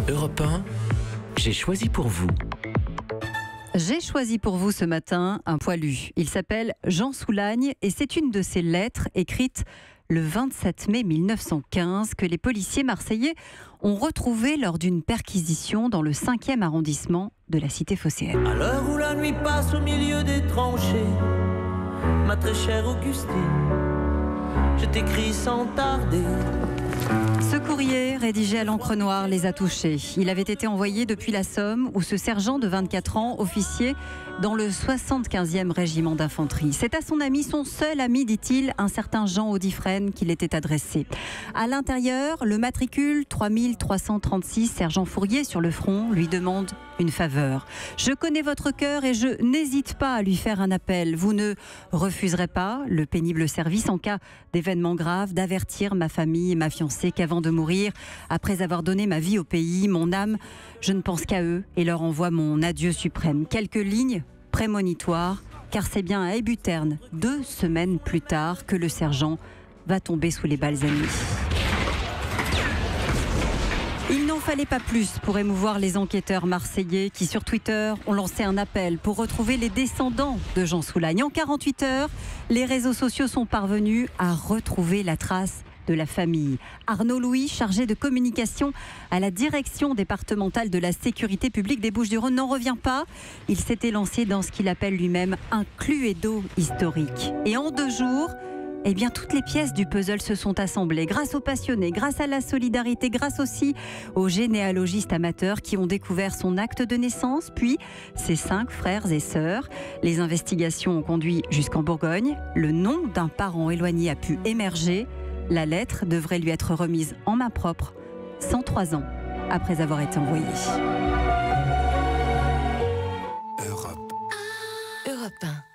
Europe 1, j'ai choisi pour vous. J'ai choisi pour vous ce matin un poilu. Il s'appelle Jean Soulagne et c'est une de ses lettres écrites le 27 mai 1915 que les policiers marseillais ont retrouvée lors d'une perquisition dans le 5e arrondissement de la cité phocéenne. À l'heure où la nuit passe au milieu des tranchées, ma très chère Augustine, je t'écris sans tarder. Ce courrier, rédigé à l'encre noire, les a touchés. Il avait été envoyé depuis la Somme, où ce sergent de 24 ans, officier dans le 75e régiment d'infanterie. C'est à son ami, son seul ami, dit-il, un certain Jean Audifrène, qu'il était adressé. À l'intérieur, le matricule 3336, sergent Fourier sur le front, lui demande une faveur. Je connais votre cœur et je n'hésite pas à lui faire un appel. Vous ne refuserez pas le pénible service en cas d'événement grave, d'avertir ma famille et ma fiancée qu'avant de mourir, après avoir donné ma vie au pays, mon âme, je ne pense qu'à eux et leur envoie mon adieu suprême. Quelques lignes prémonitoires, car c'est bien à Ébuterne, 2 semaines plus tard, que le sergent va tomber sous les balles ennemies. Il n'en fallait pas plus pour émouvoir les enquêteurs marseillais qui, sur Twitter, ont lancé un appel pour retrouver les descendants de Jean Soulagne. En 48 heures, les réseaux sociaux sont parvenus à retrouver la trace de la famille. Arnaud Louis, chargé de communication à la direction départementale de la sécurité publique des Bouches-du-Rhône, n'en revient pas. Il s'était lancé dans ce qu'il appelle lui-même un Cluedo historique. Et en 2 jours, toutes les pièces du puzzle se sont assemblées grâce aux passionnés, grâce à la solidarité, grâce aussi aux généalogistes amateurs qui ont découvert son acte de naissance, puis ses 5 frères et sœurs. Les investigations ont conduit jusqu'en Bourgogne. Le nom d'un parent éloigné a pu émerger. La lettre devrait lui être remise en main propre 103 ans après avoir été envoyée. Europe 1.